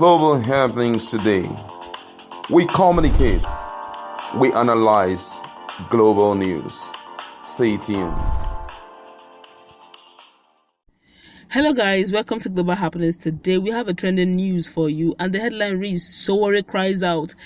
global happenings today. We communicate, we analyze global news. Stay tuned. Hello guys, welcome to Global Happenings. Today we have a trending news for you, and the headline reads, Sowore cries out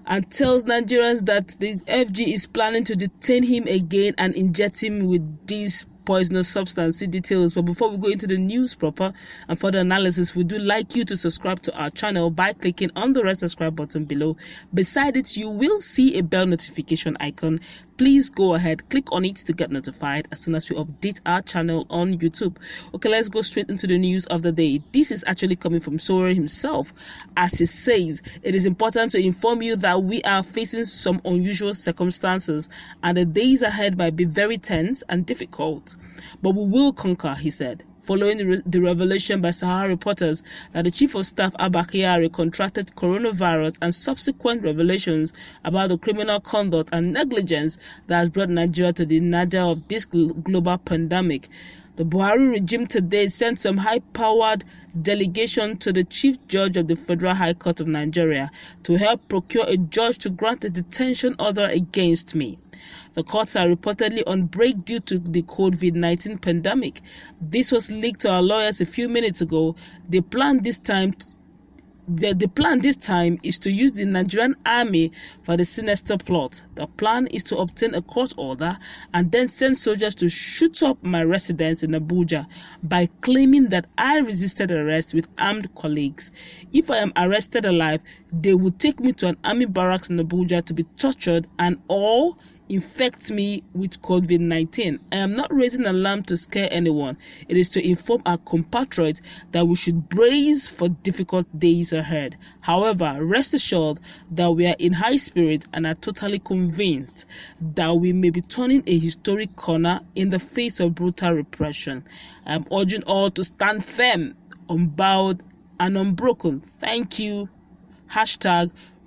and tells Nigerians that the FG is planning to detain him again and inject him with this poisonous substance. See details. But before we go into the news proper and further analysis, we do like you to subscribe to our channel by clicking on the red subscribe button below. Beside it, you will see a bell notification icon. Please go ahead, click on it to get notified as soon as we update our channel on YouTube. Okay, let's go straight into the news of the day. This is actually coming from Sowore himself. As he says, it is important to inform you that we are facing some unusual circumstances and the days ahead might be very tense and difficult. But we will conquer, he said. Following the revelation by Sahara reporters that the Chief of Staff Abba Kyari contracted coronavirus and subsequent revelations about the criminal conduct and negligence that has brought Nigeria to the nadir of this global pandemic, the Buhari regime today sent some high-powered delegation to the Chief Judge of the Federal High Court of Nigeria to help procure a judge to grant a detention order against me. The courts are reportedly on break due to the COVID-19 pandemic. This was leaked to our lawyers a few minutes ago. The plan this time is to use the Nigerian army for the sinister plot. The plan is to obtain a court order and then send soldiers to shoot up my residence in Abuja by claiming that I resisted arrest with armed colleagues. If I am arrested alive, they will take me to an army barracks in Abuja to be tortured and all infect me with COVID-19. I am not raising an alarm to scare anyone. It is to inform our compatriots that we should brace for difficult days ahead. However, rest assured that we are in high spirit and are totally convinced that we may be turning a historic corner in the face of brutal repression. I am urging all to stand firm, unbowed and unbroken. Thank you.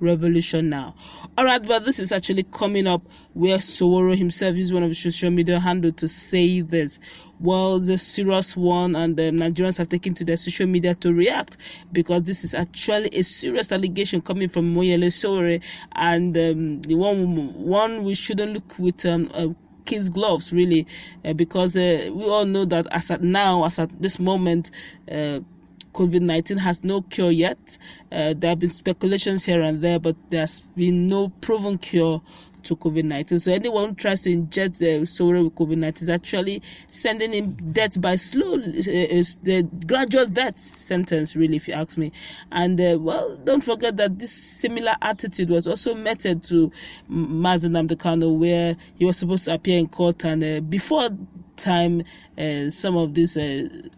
#Revolution now. Alright, but this is actually coming up where Sowore himself used one of his social media handles to say this. Well, it's a serious one, and the Nigerians have taken to their social media to react because this is actually a serious allegation coming from Omoyele Sowore, and the one we shouldn't look with kids' gloves, really, because we all know that as at this moment, COVID-19 has no cure yet. There have been speculations here and there, but there's been no proven cure to COVID-19. So anyone who tries to inject Sowore with COVID-19 is actually sending him death by the gradual death sentence, really, if you ask me. And well, don't forget that this similar attitude was also meted to Mazi Nnamdi Kanu, where he was supposed to appear in court, and before time, some of this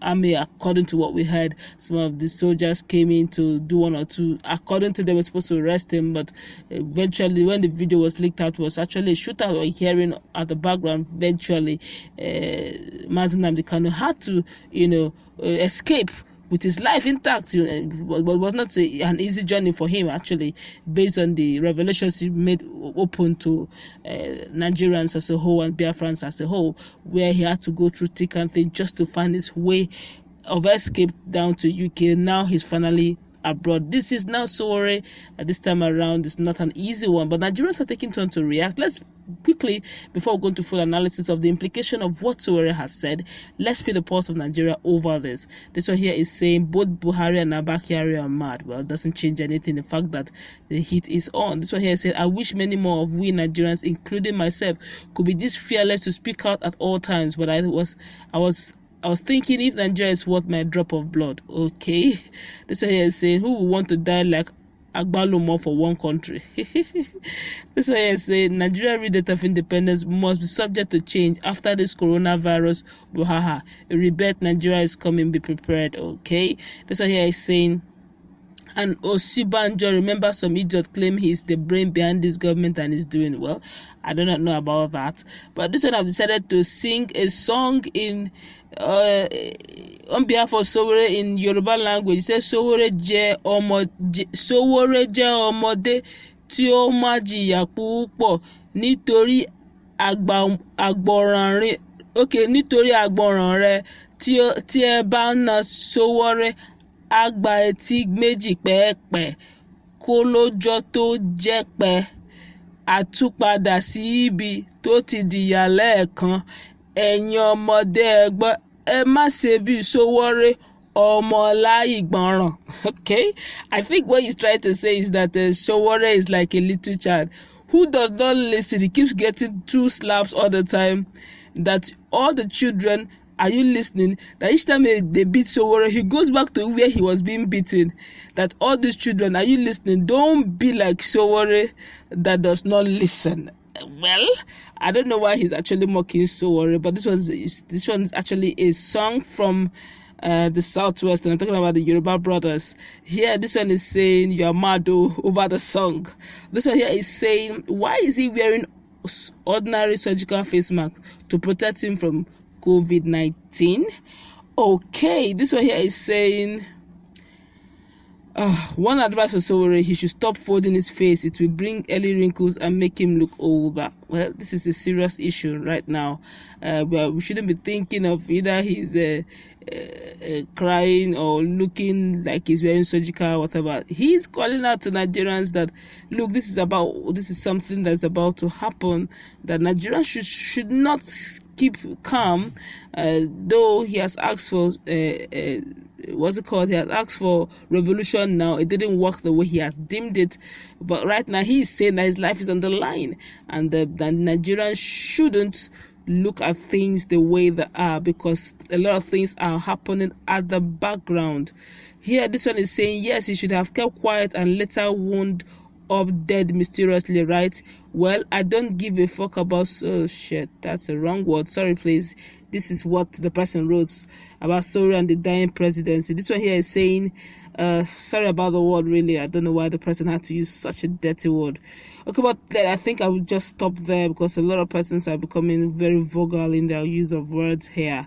army, according to what we heard, some of the soldiers came in to do one or two. According to them, were supposed to arrest him, but eventually, when the video was leaked out, was actually a shooter we were hearing at the background. Eventually, Mazi Nnamdi Kanu had to, escape with his life intact. It was not an easy journey for him, actually, based on the revelations he made open to Nigerians as a whole and Biafrans as a whole, where he had to go through thick and thin just to find his way of escape down to UK. Now he's finally abroad. This is now Sowore. This time around, it's not an easy one, but Nigerians are taking turn to react. Let's quickly, before we go into full analysis of the implication of what Sowore has said, let's feel the pulse of Nigeria over this. This one here is saying both Buhari and Abba Kyari are mad. Well, it doesn't change anything, the fact that the heat is on. This one here said, I wish many more of we Nigerians, including myself, could be this fearless to speak out at all times, but I was thinking, if Nigeria is worth my drop of blood. Okay. This one here is saying, who would want to die like Agbalumo for one country? This one here is saying, Nigeria redate of independence must be subject to change after this coronavirus. Buhaha. A rebirth Nigeria is coming, be prepared. Okay. This one here is saying, and Osibanjo, remember some idiot claim he's the brain behind this government and is doing well. I do not know about that. But this one have decided to sing a song in on behalf of Sowore in Yoruba language. It says Sowore je ọmọdé tí ó máa jìyà púpọ̀ nítorí àgbọràn rẹ̀ tí ẹ bá na Sowore Agba etí méjì pẹ́ẹ́pẹ́ kó lójọ́ tó jẹ́ pẹ́. Àtúpadà sí ibi tó ti dìyà lẹ́ẹ̀kan. Ẹ̀yin ọmọdé ẹgbọ́n, ẹ má ṣe bí Sowore ọmọ láìgbọràn. Okay, I think what he's trying to say is that Sowore is like a little child who does not listen. He keeps getting 2 slaps all the time. That all the children, are you listening? That each time they beat Sowore, he goes back to where he was being beaten. That all these children, are you listening? Don't be like Sowore that does not listen. Well, I don't know why he's actually mocking Sowore, but this one's actually a song from the Southwest, and I'm talking about the Yoruba brothers. Here, this one is saying, "You're mad over the song." This one here is saying, why is he wearing ordinary surgical face mask to protect him from COVID-19? Okay, this one here is saying, one advice for Sowore: he should stop folding his face. It will bring early wrinkles and make him look older. Well, this is a serious issue right now. We shouldn't be thinking of either he's crying or looking like he's wearing surgical, whatever. He's calling out to Nigerians that, look, this is something that's about to happen, that Nigerians should not keep calm, though he has asked for what's it called? He has asked for revolution now. It didn't work the way he has deemed it. But right now he is saying that his life is on the line, and that Nigerians shouldn't look at things the way they are, because a lot of things are happening at the background. Here, this one is saying, yes, he should have kept quiet and later wound up dead mysteriously, right? Well, I don't give a fuck about, oh shit, that's a wrong word, sorry please. This is what the person wrote about Sowore and the dying presidency. This one here is saying, sorry about the word, really. I don't know why the person had to use such a dirty word. Okay, but I think I will just stop there, because a lot of persons are becoming very vulgar in their use of words here.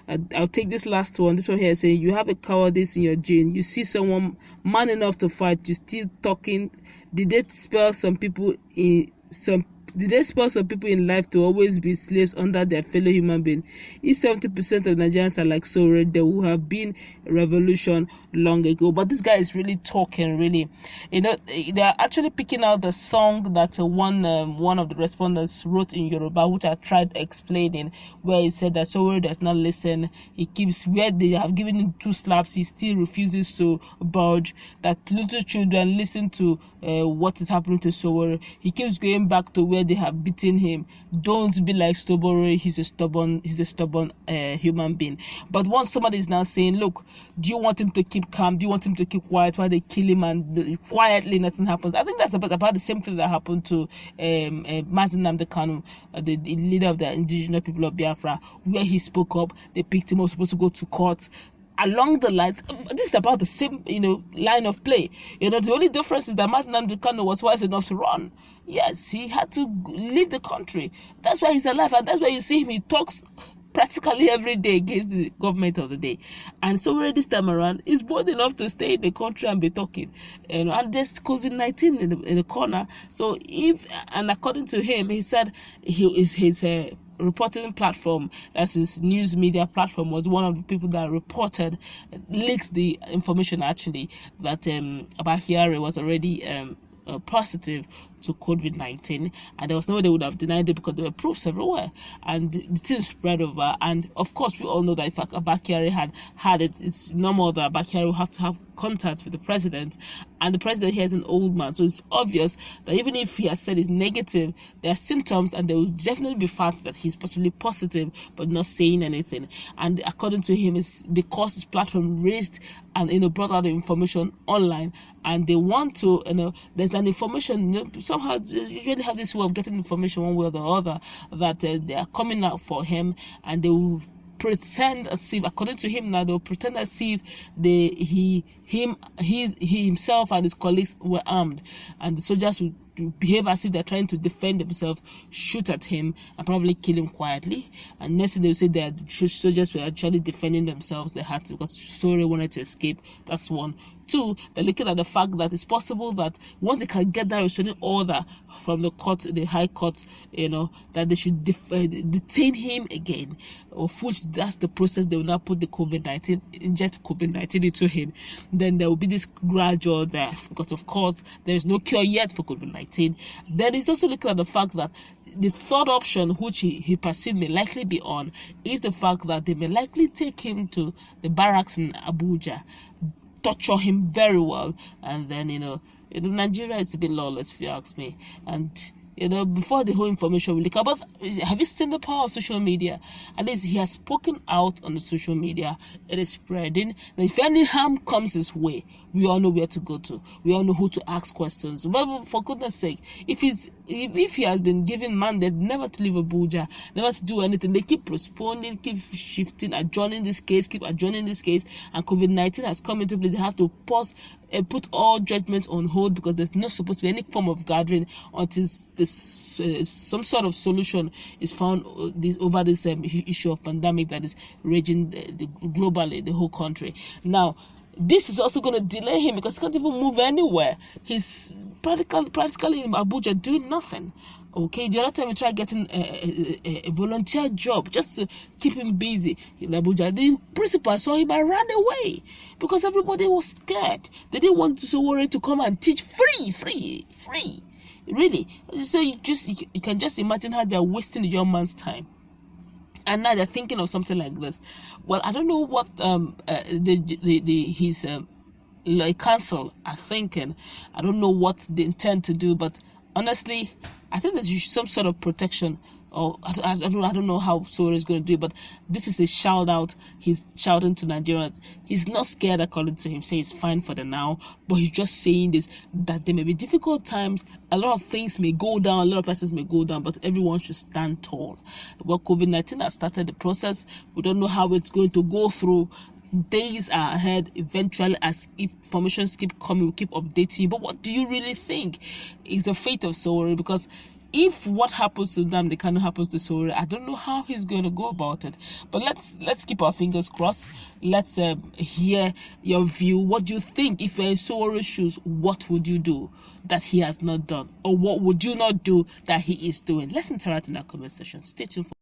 I'll take this last one. This one here is saying, you have a cowardice in your gene. You see someone man enough to fight, you still talking. Did they spell some people in life to always be slaves under their fellow human being? If 70% of Nigerians are like Sowore, there would have been a revolution long ago. But this guy is really talking, really. You know, they are actually picking out the song that one of the respondents wrote in Yoruba, which I tried explaining, where he said that Sowore does not listen. He keeps, where they have given him 2 slaps, he still refuses to budge. That little children listen to what is happening to Sowore. He keeps going back to where they have beaten him. Don't be like Sowore. He's a stubborn human being. But once somebody is now saying, look, do you want him to keep calm? Do you want him to keep quiet while they kill him and quietly nothing happens? I think that's about the same thing that happened to Mazi Nnamdi Kanu, the leader of the indigenous people of Biafra, where he spoke up. They picked him up, supposed to go to court. Along the lines, this is about the same, line of play. The only difference is that Mazi Nnamdi Kanu was wise enough to run. Yes, he had to leave the country. That's why he's alive, and that's why you see him. He talks practically every day against the government of the day. And so this time around, he's bold enough to stay in the country and be talking. And there's COVID-19 in the corner. So and according to him, he said his reporting platform, that's his news media platform, was one of the people that leaked the information actually that Abakari was already positive to COVID-19, and there was no way they would have denied it because there were proofs everywhere, and the thing spread over. And of course, we all know that if Abakari had it, it's normal that Abakari will have to have contact with the president, and the president here is an old man, so it's obvious that even if he has said he's negative, there are symptoms, and there will definitely be facts that he's possibly positive but not saying anything. And according to him, it's because his platform raised and brought out the information online, and they want to there's an information, somehow they usually have this way of getting information one way or the other, that they are coming out for him, and they will pretend as if, according to him now, they'll pretend as if he himself and his colleagues were armed, and the soldiers will behave as if they're trying to defend themselves, shoot at him, and probably kill him quietly. And next thing they'll say that the soldiers were actually defending themselves. They had to, because Sowore wanted to escape. That's one. Two, they're looking at the fact that it's possible that once they can get that restraining order from the court, the high court, that they should detain him again, of which that's the process. They will now put the COVID-19, inject COVID-19 into him. Then there will be this gradual death, because of course there is no cure yet for COVID-19. Then he's also looking at the fact that the third option, which he perceived may likely be on, is the fact that they may likely take him to the barracks in Abuja, torture him very well, and then Nigeria is a bit lawless, if you ask me. And before the whole information we leak about, have you seen the power of social media? At least he has spoken out on the social media. It is spreading. Now, if any harm comes his way, we all know where to go to. We all know who to ask questions. But for goodness sake, if he has been given mandate never to leave Abuja, never to do anything, they keep postponing, keep shifting, adjourning this case, and COVID-19 has come into play. They have to pause and put all judgments on hold, because there's not supposed to be any form of gathering until some sort of solution is found over this issue of pandemic that is raging globally, the whole country. Now, this is also going to delay him, because he can't even move anywhere. He's practically in Abuja doing nothing. Okay, the other time we tried getting a volunteer job just to keep him busy in Abuja, the principal saw him and ran away because everybody was scared. They didn't want Sowore to come and teach free. Really. So you can just imagine how they're wasting the young man's time. And now they're thinking of something like this. Well, I don't know what his council are thinking. I don't know what they intend to do, but honestly, I think there's some sort of protection, or I don't know how Sowore is going to do it, but this is a shout out. He's shouting to Nigerians. He's not scared, according to him. Say he's fine for the now, but he's just saying this, that there may be difficult times. A lot of things may go down, a lot of places may go down, but everyone should stand tall. Well, COVID-19 has started the process. We don't know how it's going to go through. Days are ahead. Eventually, as informations keep coming, we keep updating you. But what do you really think is the fate of Sowore? Because if what happens to them, kind of happens to Sowore, I don't know how he's going to go about it. But let's keep our fingers crossed. Let's hear your view. What do you think? If you're in Sowore's shoes, what would you do that he has not done, or what would you not do that he is doing? Let's interact in our comment section. Stay tuned for